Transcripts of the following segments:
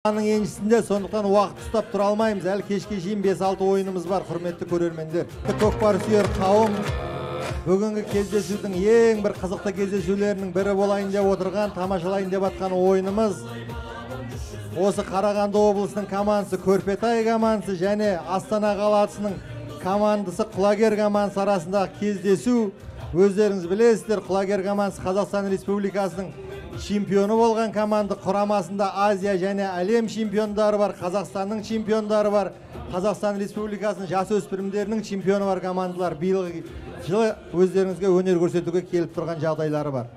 Еншісінде, сондықтан уақыт ұстап тұра алмаймыз. Әлі кешке шейін 5-6 ойынымыз бар, құрметті көрермендер. Көкпар сүйер қауым бүгінгі кездесудің ең бір қызықты кездесулерінің бірі болайын деп отырған, тамашалайын деп атқан ойынымыз осы Қарағанды облысының командасы Көрпетай командасы және Астана қаласының командасы Құлагер командасы арасындағы кездесу. Өздеріңіз білесіздер, Құлагер командасы Қазақстан Республикасының чемпионы болған команда, құрамасында Азия және әлем чемпиондары бар, Қазақстанның чемпиондары бар, Қазақстан Республикасының жасөспірімдерінің чемпионы бар командалар биылғы жылы өздеріңізге өнер көрсетуге келіп тұрған жағдайлары бар.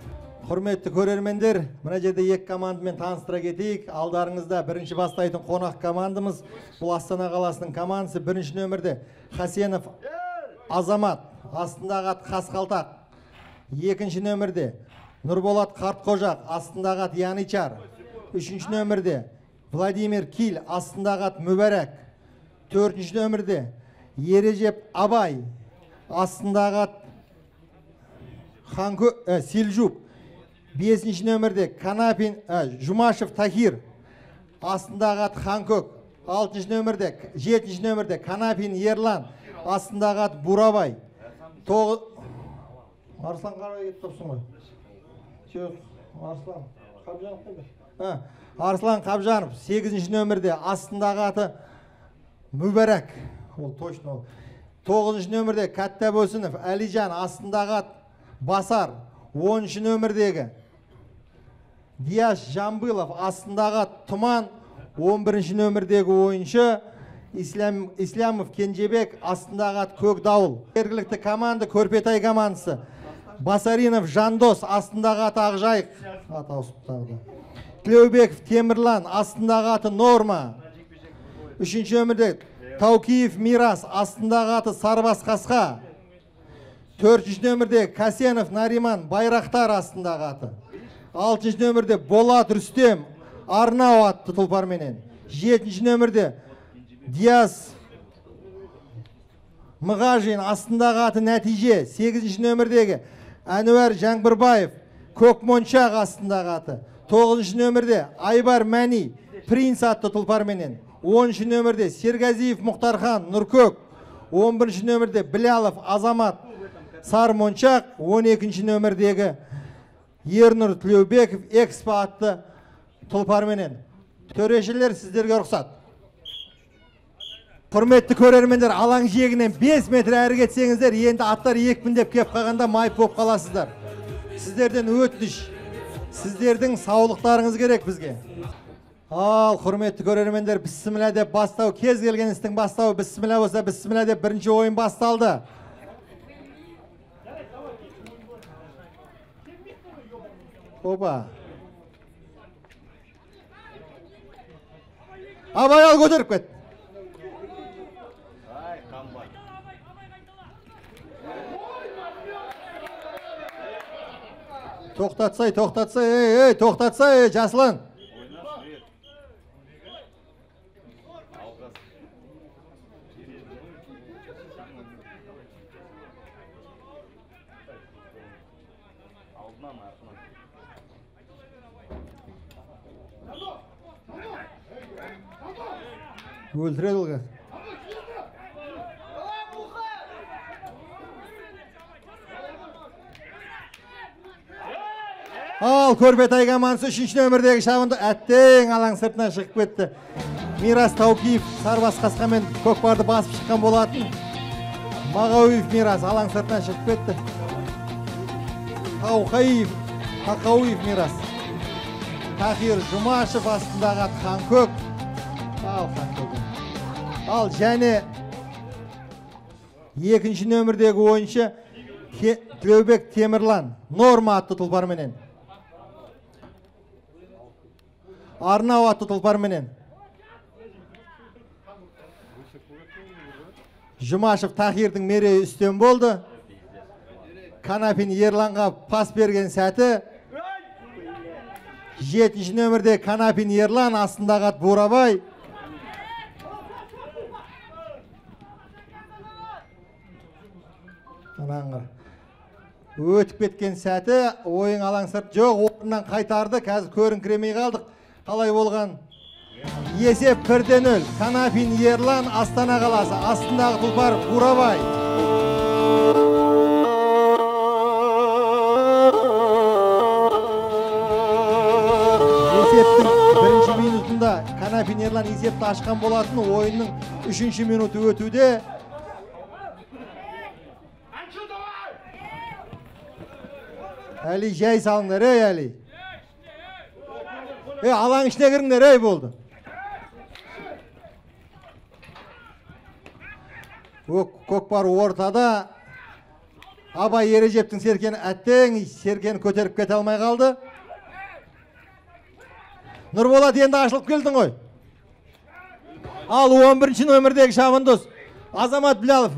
Құрметті көрермендер, мына жерде екі командамен таныстыра кетейік. Алдарыңызда бірінші бастайтын қонақ командамыз, бұл Астана қаласының командасы. Бірінші нөмірде Хасенов Азамат, астындағы ат Қасқалтақ. Екінші нөмірде Нұрболат Қартқожақ, астындағы ат Янычар. Үшінші нөмірде Владимир Кил, астындағы ат Мүбәрәк. Төртінші нөмірде Ережеп Абай, астындағы ат Селжук. Бесінші нөмірде Жұмашев Тахир, астындағы ат Ханкөк. Жетінші нөмірде Канапин Ерлан, астындағы ат Бурабай. Арслан қарай кетіп тұрсың ғой. Арслан Қабжанов 8-ші нөмірде, астындағы аты Мүбәрәк. Ол точно ол. 9-ші нөмірде Кәттәбөсінов Әлижан, астындағы ат Басар. 10-ші нөмірдегі Дияш Жамбылов, астындағы ат Тұман. 11-ші нөмірдегі ойыншы Ислямов Кенжебек, астындағы ат Көкдауыл. Жергілікті команда Көрпетай командасы. Басаринов Жандос, астындағы аты Ақжайық. Тілеубеков Темірлан, астындағы аты Норма. 3-ші нөмірде Таукиев Мирас, астындағы аты Сарбас Қасқа. 4-ші нөмірде Касенов Нариман, Байрақтар, астындағы аты. 6-ші нөмірде Болат Рүстем, Арнау атты тұлпарменен. 7-ші нөмірде Диас Мығажин, астындағы аты Нәтиже. 8-ші нөмірдегі Әнуар Жаңбырбаев, Көкмоншақ, астындағы аты. 9-ші нөмірде Айбар Мәни, Принц атты тұлпарменен. 10-ші нөмірде Сергазиев Мұхтархан, Нұркөк. 11-ші нөмірде Білялов Азамат, Сармоншақ. 12-ші нөмірдегі Ернұр Тілеубеков, Экспо атты тұлпарменен. Төрешілер, сіздерге рұқсат. Құрметті көрермендер, алаң жиегінен 5 метр әрі кетсеңіздер, енді аттар екпіндеп кеп қалғанда майып болып қаласыздар. Сіздерден өтініш, сіздердің саулықтарыңыз керек бізге. Ал, құрметті көрермендер, бісміллә деп бастау, кез келген істің бастауы бісміллә болса, бісміллә деп бірінші ойын басталды. Опа. Абай ал, көтеріп кет. Тоқтатсай, тоқтатсай, Жаслан. Өлтіреді олға. Ал, Көрпетай командасы 3-ші нөмірдегі шабынды әттең алаң сыртына шығып кетті. Мирас Таукиев Сарбас Қасқамен көкпарды басып шыққан болатын. Мағауев Мирас алаң сыртына шығып кетті. Тақауев Мирас. Тахир Жұмашев, астындағы ат Ханкөк. Ал, және 2-ші нөмірдегі ойыншы Тілеубек Темірлан, Норма атты тұлпарменен. Арнау атты тұлпарменен. Жұмашев Тахирдің мерейі үстем болды. Канапин Ерланға пас берген сәті. 7-ші нөмірде Канапин Ерлан, астындағы ат Бурабай. Өтіп кеткен сәті, ойын алаң сырт жоқ, орнынан қайтарды, қазір көріңкіремей қалдық. Қалай болған? Есеп 1-0. Канапин Ерлан, Астана қаласы. Астындағы тұлпар Бурабай. Есептің бірінші минутында Канапин Ерлан есепті ашқан болатын. Ойынның 3-ші минуты өтуде. Әли, жай салыңдар, Әли. Алаң ішіне кіріңдер, болды. Көкпар ортада. Абай Ережептің Серкені әттең, Серкені көтеріп кете алмай қалды. Нұрболат, енді ашылып келдің ғой. Ал 11-ші нөмірдегі шабандоз Азамат Білалов.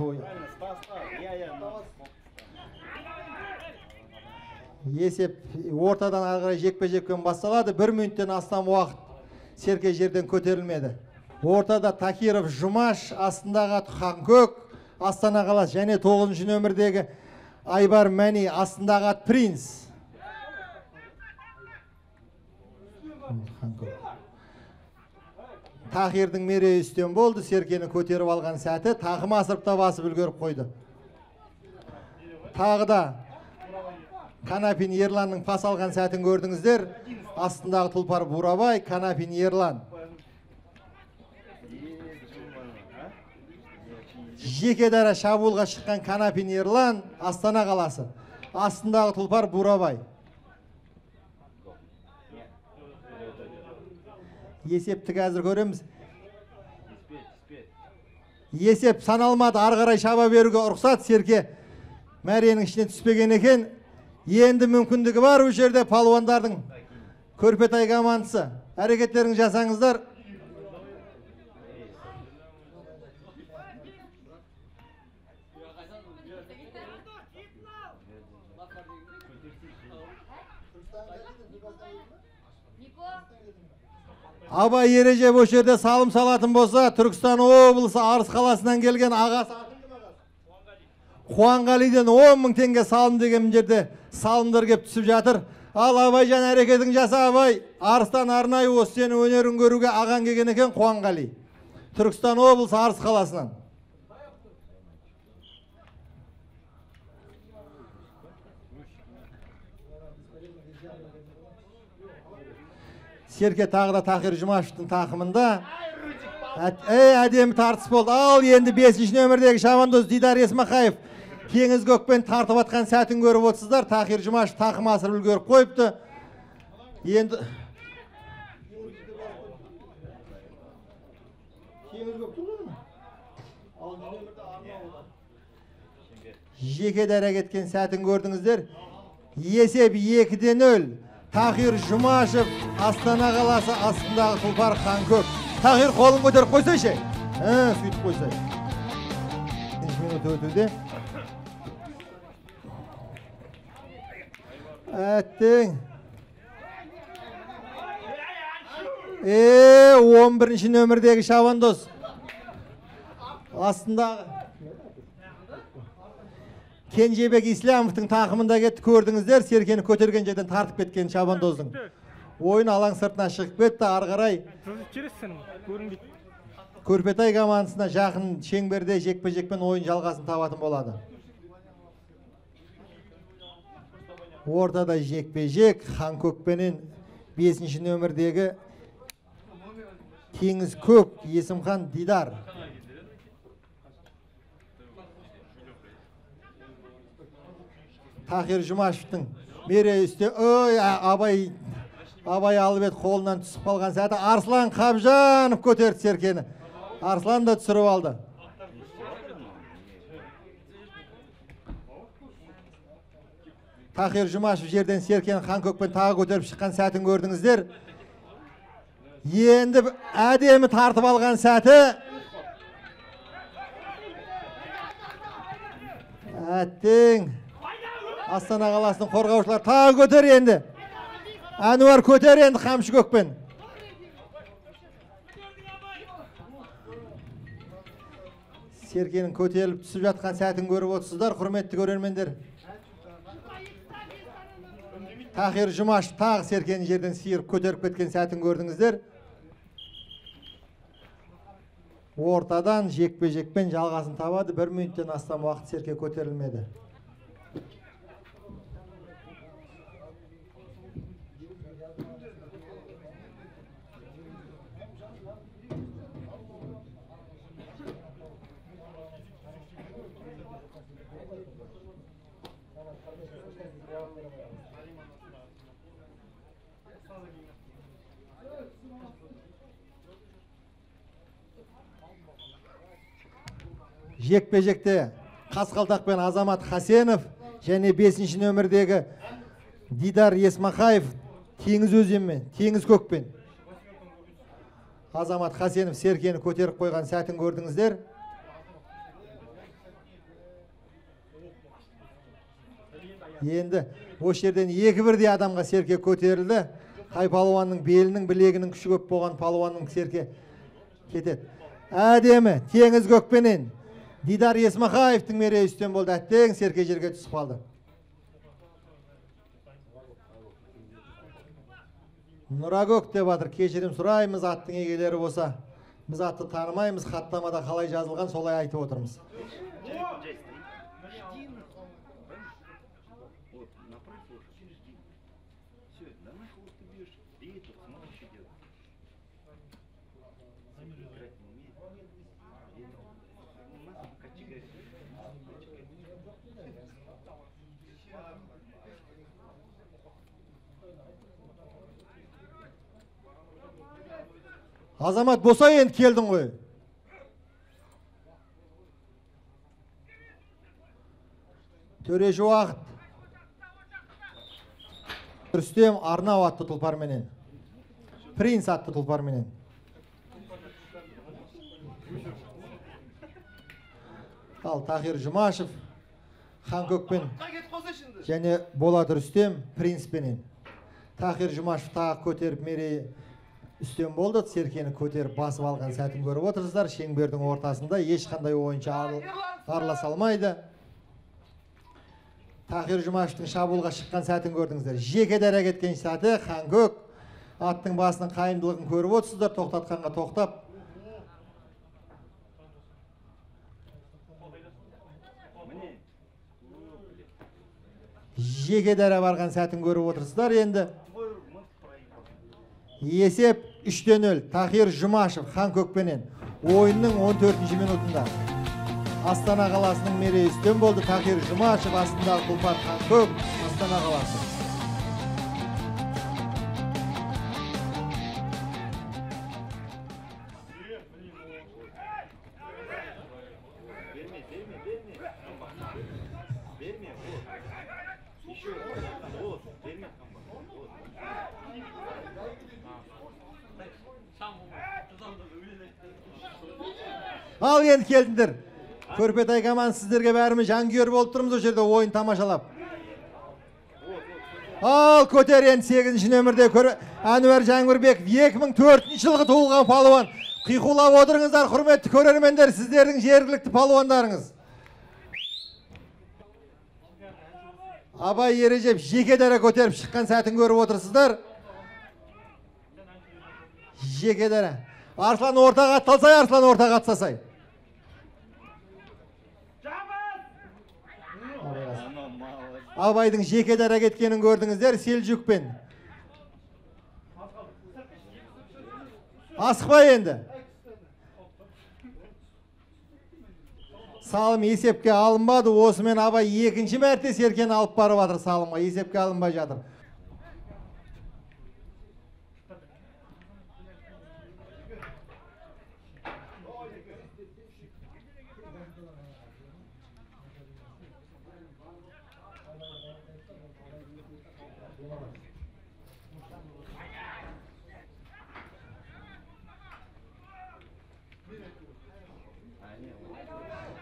Есеп ортадан ағырай жекпе-жекпен басталады. 1 минуттен астам уақыт Серке жерден көтерілмеді. Ортада Такиров Жұмаш, астындағы Ханкөк, Астана қаласы, және 9-ші нөмірдегі Айбар Мәни, астындағы Принц. Тахирдің мерейі үстен болды. Серкені көтеріп алған сәті тақым асырыпта басып үлгеріп қойды. Тағыда Канапин Ерланның пас алған сәтін көрдіңіздер. Астындағы тұлпар Бурабай, Канапин Ерлан. Жеке дара шабуылға шыққан Канапин Ерлан, Астана қаласы. Астындағы тұлпар Бурабай. Есепті қазір көреміз. Есеп саналмады, арғарай шаба беруге ұрқсат. Серке мәренің ішіне түспеген екен. Енді мүмкіндігі бар бұл жерде палуандардың. Көрпетай командасы. Әрекеттерін жасаңыздар. Абай Ереже бұл жерде салым салатын болса, Түркістан облысы Арыс қаласынан келген ағасы Қуанғалиден 10 мың теңге салым деген жерде салымдар кеп түсіп жатыр. Ал Абайжан әрекетін жаса, Абай. Арыстан арнайы осы сені өнерін көруге аған келген екен Қуанғали. Түркістан облысы Арыс қаласынан. Серке тағыда Тахир Жұмашевтың тақымында. Әдемі тартыс болды. Ал енді 5-ші нөмірдегі шабандоз Дидар Есмақаев теңіз көкпен тартып атқан сәтін көріп отырсыздар. Тахир Жұмашев тақым асырып үлгеріп қойыпты. Енді жеке дара кеткен сәтін көрдіңіздер. Есеп 2-0. Тахир Жұмашев, Астана қаласы, астындағы тұлпар Ханкөк. Тахир, қолын көтеріп қойсайшы. Сөйтіп қойсай. 2 минут өтуде. Әттең. 11-ші нөмірдегі шабандоз. Астындағы Кенжебек Ислямовтың тақымында кетті, көрдіңіздер. Серкені көтерген жерден тартып кеткен шабандоздың. Ойын алаң сыртына шығып кетті, арғарай. Көрпетай командасына жақын шеңберде жекпе-жекпен ойын жалғасын табатын болады. Ортада жекпе-жек Ханкөкпенен 5-ші нөмірдегі Теңіз Көк Есімхан Дидар. Тахир Жұмашевтың мерейі үсте. Абай алып ет, қолынан түсіп қалған сәті. Арслан Қабжанов көтерді Серкені. Арслан да түсіріп алды. Тахир Жұмашев жерден Серкені Ханкөкпен тағы көтеріп шыққан сәтін көрдіңіздер. Енді әдемі тартып алған сәті. Әттең. Астана қаласының қорғаушылар тағы көтер енді. Әнуар көтер енді қамшы көкпен. Серкенің көтеріліп түсіп жатқан сәтін көріп отырсыздар, құрметті көрермендер. Тахир Жұмашев тағы Серкенің жерден сиырып көтеріп кеткен сәтін көрдіңіздер. ортадан жекпе-жекпен жалғасын табады. 1 минуттен астам уақыт серке көтерілмеді. Жекпе-жекте Қасқалтақпен Азамат Хасенов және 5-ші нөмірдегі Дидар Есмахаев теңіз өзенмен, теңіз көкпен. Азамат Хасенов серкені көтеріп қойған сәтін көрдіңіздер. Енді осы жерден 2-1 адамға серке көтерілді. Қай палуанның белінің, білегінің күші көп болған палуанның серке кетеді. Әдемі теңіз көкпенен Дидар Есмахаевтың мерейі үстем болды. Әттең серке жерге түсіп қалды. Нұрагөк деп жатыр. Кешірім сұраймыз, аттың егелері болса. Біз атты танымаймыз, хаттамада қалай жазылған солай айтып отырмыз. Азамат болса енді келдің ғой. Төреші уақыт. Рүстем Арнау атты тұлпарменен. Принц атты тұлпарменен. Ал Тахир Жұмашев Ханкөкпен және Болат Рүстем Принцпенен. Тахир Жұмашев тағы көтеріп мерейі үстем болды. Серкені көтеріп басып алған сәтін көріп отырсыздар. Шеңбердің ортасында ешқандай ойыншы араласа алмайды. Тахир Жұмашевтың шабуылға шыққан сәтін көрдіңіздер. Жеке дара кеткен сәті Ханкөк аттың басының қайымдылығын көріп отырсыздар. Тоқтатқанға тоқтап. Жеке дара барған сәтін көріп отырсыздар. Енді есеп 3-0 Тахир Жұмашев Ханкөкпенен ойынның 14-ші минутында. Астана қаласының мерейі үстем болды. Тахир Жұмашев астындағы тұлпар Ханкөк, Астана қаласы. Ал енді келдіңдер. Көрпетай командасы сіздерге бәріміз жанкүйер болып тұрмыз, о жерде ойын тамашалап. Ал көтер енді 8-ші нөмірде Әнуар Жаңбырбеков 2004 жылғы туылған палуан. Қиқулап отырыңыздар, құрметті көрермендер, сіздердің жергілікті палуандарыңыз. Абай Ережеп жеке дара көтеріп шыққан сәтін көріп отырсыздар. Жеке дара. Арслан ортаға атталсай, Арслан ортаға атсасай. Абайдың жеке дара кеткенін көрдіңіздер, Селжукпен. Асықпай енді. Салым есепке алынбады, осымен Абай 2-ші мәрте серкені алып барып жатыр салымға, есепке алынбай жатыр.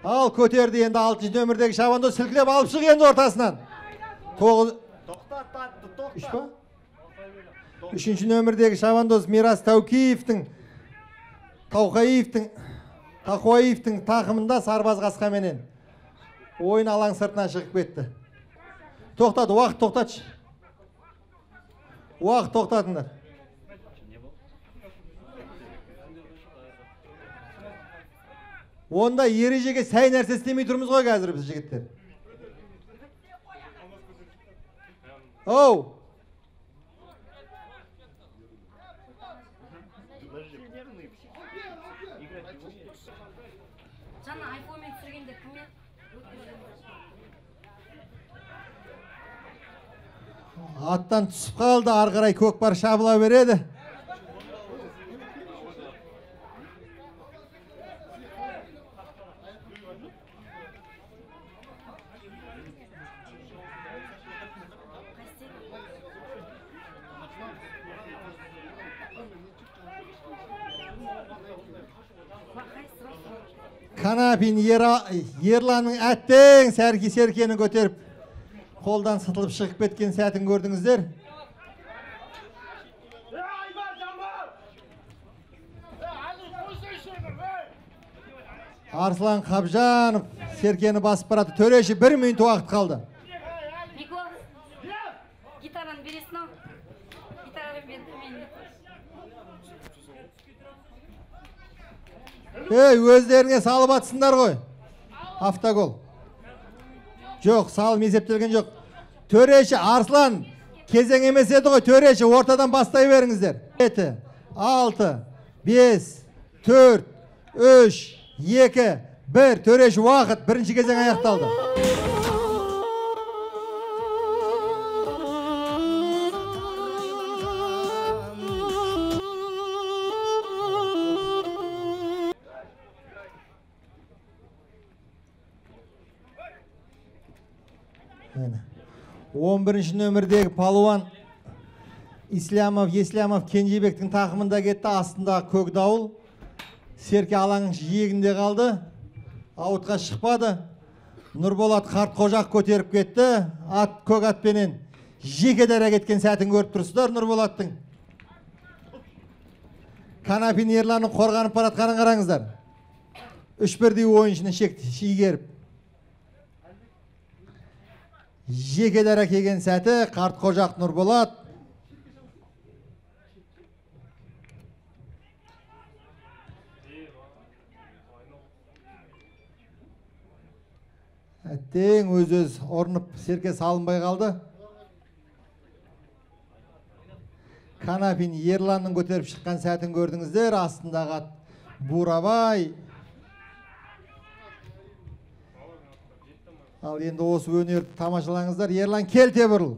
Ал көтерді енді 6-ші нөмірдегі Шабандоз сілкілеп алып шық енді ортасынан. 3-ші нөмірдегі Шабандоз Мирас Тауқаевтың тақымында Сарбаз Қасқаменен ойын алаң сыртынан шығып кетті. Тоқтады, уақыт тоқтатшы. Уақыт тоқтатыңдар. Onda ережеге сай нәрсе істемей тұрмыз ғой қазір біз жігіттер. Оу! Жаңа айфонмен түсіргенде кіммен? Аттан түсіп қалды, ары қарай көкпар шабыла береді. Kanapin Ерланның әттең серкені көтеріп, қолдан сытылып шығып кеткен сәтін көрдіңіздер. Арслан Қабжанов серкені басып барады. Төреші 1 минут уақыт қалды. Микол, гитараны бересің ау? Гитараны берді мен. Өздеріңе салып атсындар ғой. Автогол. Жоқ, салым есептелген жоқ. Төреші Арслан кезең емес еді ғой. Төреші ортадан бастай беріңіздер. 7, 6, 5, 4, 3, 2, 1. Төреші уақыт. Бірінші кезең аяқталды. Он бірінші нөмірдегі палуан Еслямов Кенжебектің тақымында кетті. Астында көк дауыл. Серке алаңның жиегінде қалды. Аутқа шықпады. Нұрболат Қартқожақ көтеріп кетті. Көк атпенен жеке дара кеткен сәтін көріп тұрсыздар Нұрболаттың. Канапин Ерланның қорғанып баратқанын қараңыздар. 3-1 ойыншыны шегеріп. Жеке дара келген сәті Қартқожақ Нұрболат. Әттең өз орнып серке салынбай қалды. Канапин Ерланның көтеріп шыққан сәтін көрдіңіздер. Астындағы Бурабай. Ал енді осы өнерді тамашалаңыздар. Ерлан келте бұрыл.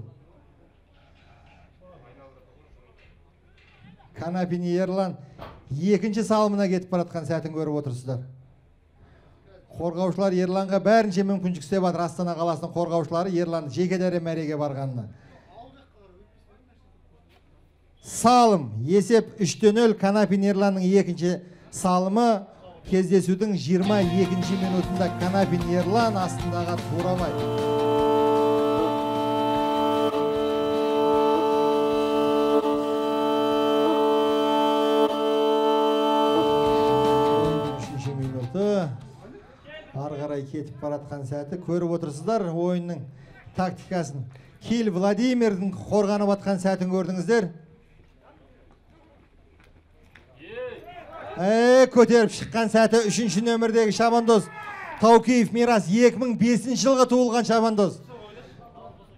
Канапин Ерлан екінші салымына кетіп баратқан сәтін көріп отырсыздар. Қорғаушылар Ерланға бәрінше мүмкіншілік істеп жатыр. Астана қаласының қорғаушылары Ерлан жеке дара мәреге барғанына. Салым есеп 3-0. Канапин Ерланның екінші салымы. Кездесудің 22-ші минутында Канапин Ерлан, астындағы Бурабай. Үшінші минуты. Ары қарай кетіп баратқан сәті көріп отырсыздар ойынның тактикасын. Кил Владимирдің қорғанып атқан сәтін көрдіңіздер. Көтеріп шыққан сәті 3-ші нөмірдегі шабандоз Таукеев Мирас 2005 жылғы туылған шабандоз.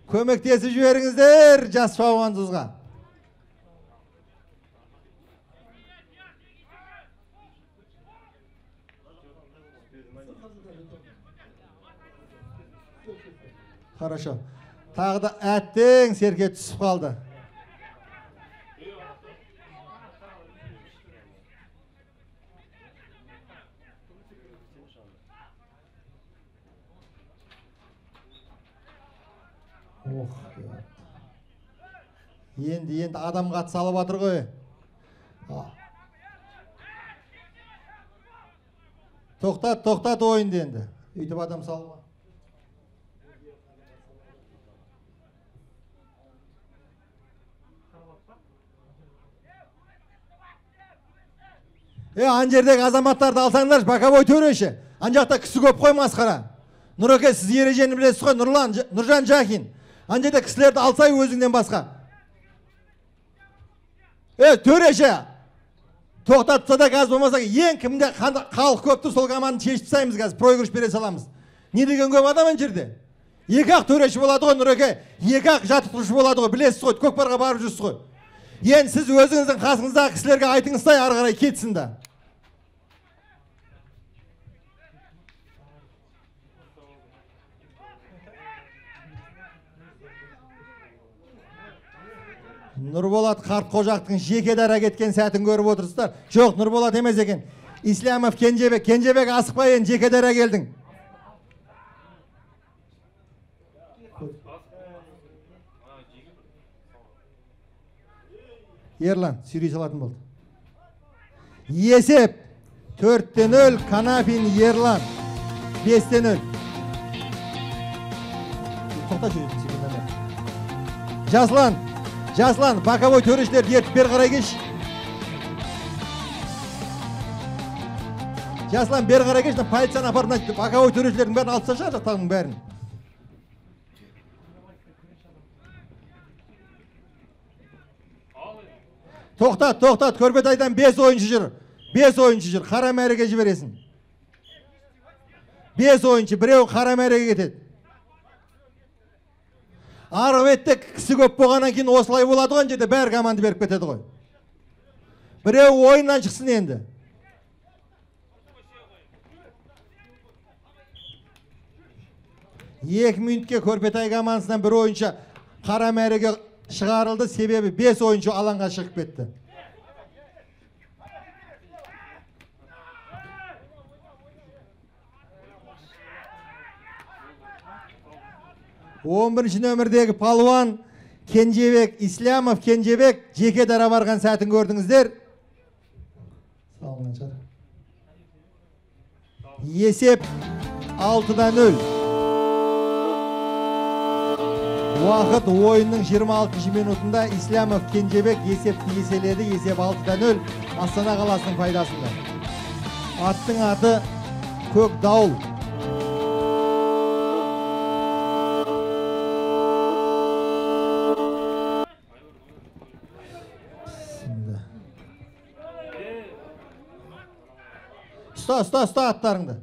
Көмектесіп жіберіңіздер жас шабандозға. Хорошо. Тағы да әттең серке түсіп қалды. Енді адамға ат салып атыр ғой. Тоқтат ойынды енді. Үйтіп адам салуға. Ан жердегі азаматтарды алсаңдар, боковой төреші. Ан жақта кісі көп қой масқара. Нұреке, сіз ережені білесіз ғой, Нұржан Жахин. Ан жерде кісілерді алсай өзіңден басқа. Төреші, Тоқтатса да газ болмаса ең кімде халық көпті сол команданы шешіп тастаймыз қазір проигрыш бере саламыз. Не деген көп адам ана жерде? Екі ақ төреші болады ғой Нұреке, екі ақ жаттықтырушы болады ғой, білесіз ғой, көкпарға барып жүрсіз ғой. Енді сіз өзіңіздің қасыңыздағы кісілерге айтыңыздай ары қарай кетсін да. Нұрболат Қартқожақтың жеке дара кеткен сәтін көріп отырсыздар. Жоқ, Нұрболат емес екен. Ислямов Кенжебек. Кенжебек асықпай енді жеке дара келдің. Ерлан сүйрей салатын болды. Есеп 4-0 Канапин Ерлан 5-0. Тоқта жүретін секундада. Жаслан, боковой төрешілер ертіп бер қарай кеш. Жаслан бер қарай кеш, полицияны апарып боковой төрешілердің бәрін алып тасташы жақтағының бәрін. Тоқтат, Көрпетайдан 5 ойыншы жүр. 5 ойыншы жүр, қара мәреге жібересің. 5 ойыншы, біреу қара мәреге кетеді. Арғы бетте кісі көп болғаннан кейін осылай болады ғой, жерде бәрі команда беріп кетеді ғой. Біреу ойыннан шықсын енді. Екі минутке Көрпетай командасынан бір ойыншы қара мәреге шығарылды, себебі 5 ойыншы алаңға шығып кетті. Он бірінші нөмірдегі палуан Кенжебек, Ислямов Кенжебек жеке дара барған сәтін көрдіңіздер. Есеп 6-0. Уақыт ойынның 26 минутында Ислямов Кенжебек есепті еселеді. Есеп 6-0 Астана қаласының пайдасында. Аттың аты Көк Дауыл. Ұста аттарыңды.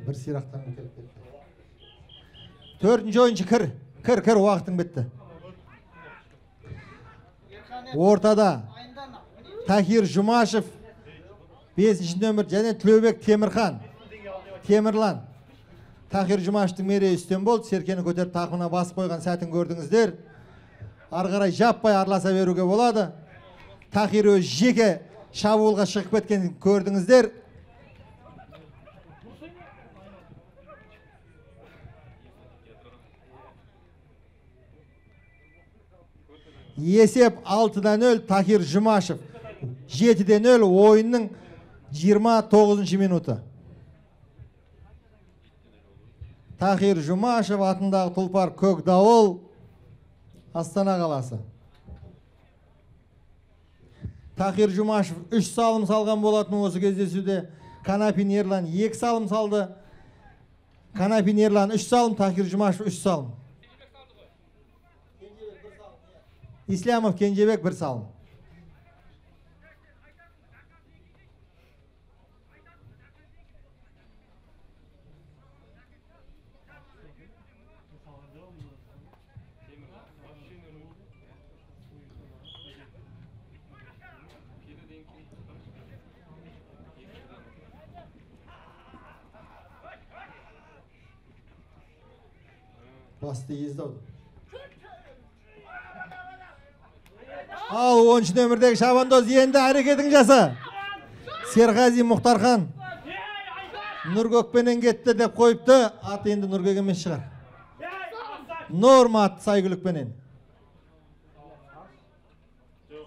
Бір сирақтан келіп кетті. 4-ші ойыншы кір, уақытың бітті. Ортада Тахир Жұмашев 5-ші нөмір және Тілеубек Темірлан. Тахир Жұмашевтың мерейі үстем болды. Серкені көтеріп тақымына басып қойған сәтін көрдіңіздер. Арғарай жаппай араласа беруге болады. Тахир өз жеке шабуылға шығып кеткен көрдіңіздер. Есеп 6-0 Тахир Жұмашев. 7-0 ойынның 29-ші минуты. Тахир Жұмашев атындағы тұлпар Көк Дауыл, Астана қаласы. Тахир Жұмашев 3 салым салған болатын осы кездесуде. Канапин Ерлан 2 салым салды. Канапин Ерлан 3 салым, Тахир Жұмашев 3 салым. Ислямов Кенжебек 1 салым. Басты ездауды. Ал 10-ші нөмірдегі шабандоз енді әрекетін жаса. Серғази Мұхтархан Нұргөкпенен кетті деп қойыпты. Аты енді Нұргөк емес шығар. Норма аты Сайгүлікпенен.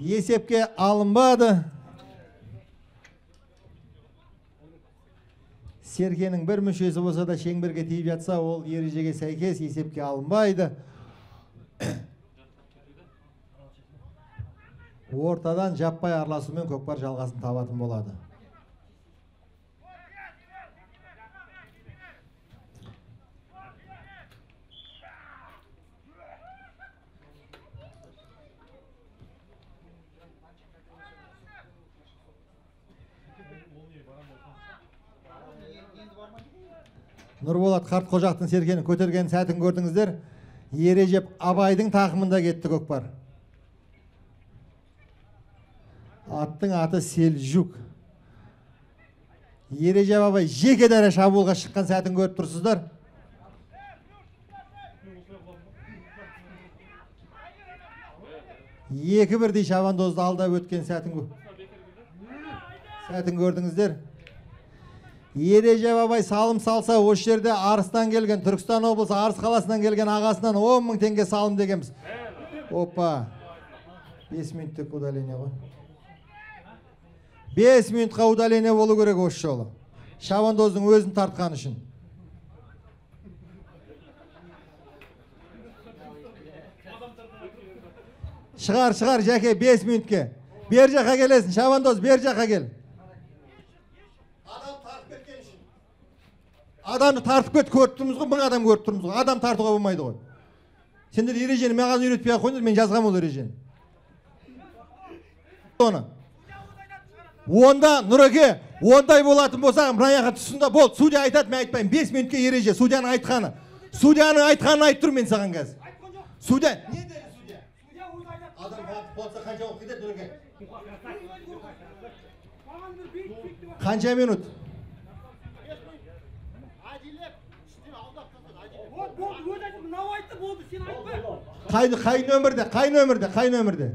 Есепке алынбады. Серкенің бір мүшесі болса да шеңберге тиіп жатса, ол ережеге сәйкес есепке алынбайды. Ортадан жаппай араласумен көкпар жалғасын табатын болады. Нұрболат Қартқожақтың серкені көтерген сәтін көрдіңіздер. Ережеп Абайдың тақымында кетті көкпар. Аттың аты Селжук. Ережеп Абай жеке дара шабуылға шыққан сәтін көріп тұрсыздар. Екі бірдей шабандозды алдап өткен сәтін көрдіңіздер. Ережеп Абай салым салса, осы жерде Арыстан келген, Түркістан облысы Арыс қаласынан келген ағасынан 10 мың теңге салым дегенбіз. Опа. 5 минуттық удаление ғой. 5 минутқа удаление болу керек осы жолы. Шабандоздың өзін тартқан үшін. Шығар, жәке, 5 минутке. Бер жаққа келесің, шабандоз, бер жаққа кел. Адамды тартып кет, көріп тұрмыз ғой, 1000 адам көріп тұрмыз ғой. Адам тартуға болмайды ғой. Сендер ережені маған үйретпей ақ қойыңдар, мен жазғам ол ережені. Онда Нұреке, ондай болатын болса, мына жаққа тұсында бол. Судья айтады, мен айтпаймын. 5 минутке ереже, судьяның айтқаны. Судьяның айтқанын айтып тұр мен саған қазір. Судья, не деді судья? Адам болса қанша уақыт кетеді Нұреке? Қанша минут? Қай нөмірде?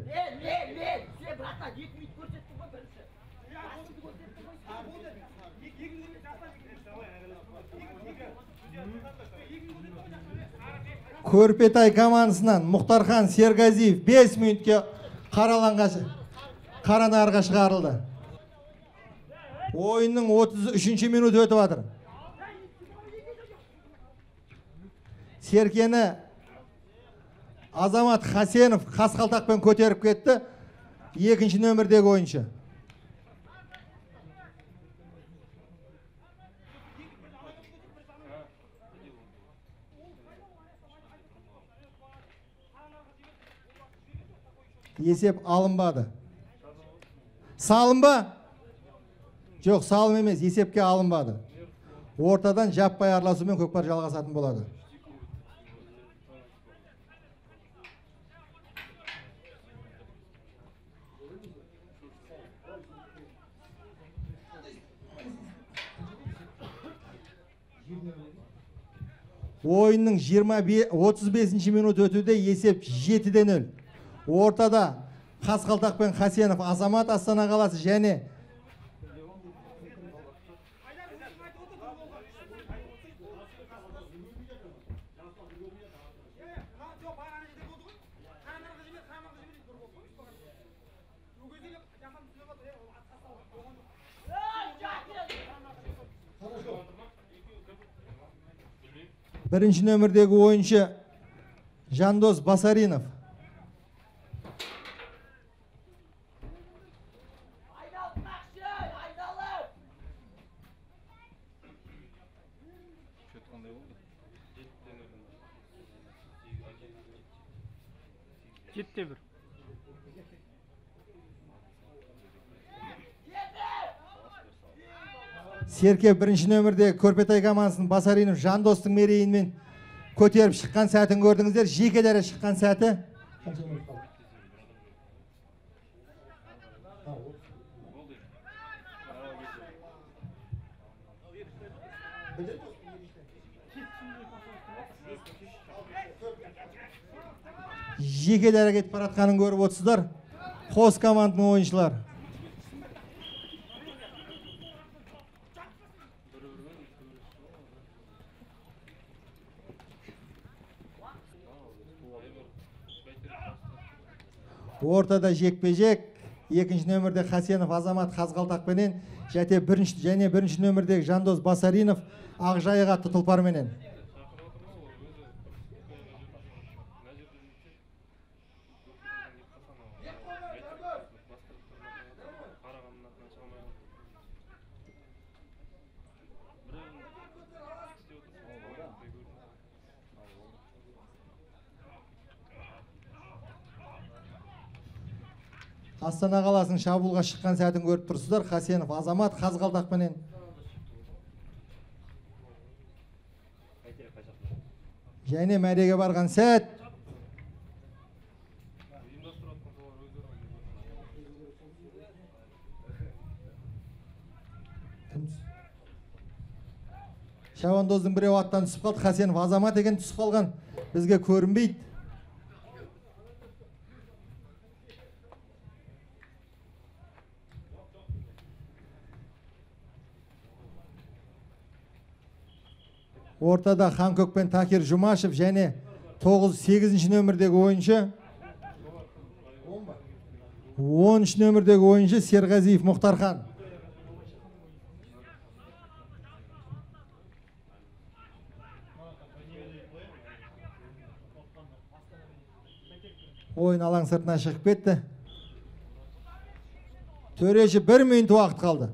Көрпетай командасынан Мұхтархан Сергазиев 5 минутке қаранарға шығарылды. Ойынның 33-ші минут өтіп жатыр. Серкені Азамат Хасенов қасқалтақпен көтеріп кетті. 2-ші нөмірдегі ойыншы. Есеп алынбады. Салым ба? Жоқ, салым емес, есепке алынбады. Ортадан жаппай араласумен көкпар жалғасатын болады. Ойынның 35-ші минут өтуде есеп 7-0. Ортада Қасқалтақпен Хасенов Азамат Астана қаласы және бірінші нөмірдегі ойыншы Жандос Басаринов. Серке бірінші нөмірде Көрпетай командасының Басаринов Жандостың мерейінмен көтеріп шыққан сәтін көрдіңіздер. Жеке дара шыққан сәті. Жеке дара кетіп баратқанын көріп отырсыздар. Қос командының ойыншылар. Ортада жекпе-жек. 2-ші нөмірде Хасенов Азамат Қасқалтақпенен және бірінші нөмірдегі Жандос Басаринов Ақжайық атты тұлпарменен. Астана қаласының шабуылға шыққан сәтін көріп тұрсыздар. Хасенов Азамат Қасқалтақпенен. Және мәреге барған сәт. Шабандоздың біреу аттан түсіп қалды. Хасенов Азамат екен түсіп қалған. Бізге көрінбейді. Ортада Ханкөк пен Такир Жұмашев және 9-8 нөмірдегі ойыншы. 13 нөмірдегі ойыншы Серғазиев Мұхтархан. Ойын алаң сыртына шығып кетті. Төреші 1 минут уақыт қалды.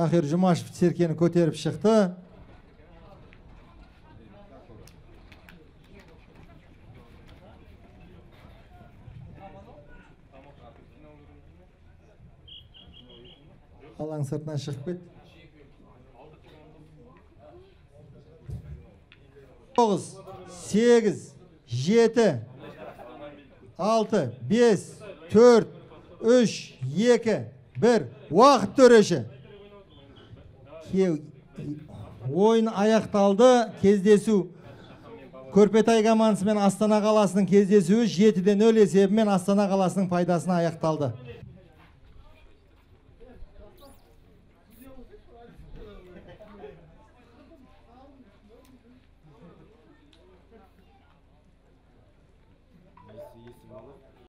Тахир Жұмашев серкені көтеріп шықты. Алаң сыртынан шығып кетті. 9, 8, 7, 6, 5, 4, 3, 2, 1. Уақыт төреші. Ойын аяқталды. Кездесу Көрпетай командасы мен Астана қаласының кездесуі 7-0 есебімен Астана қаласының пайдасына аяқталды.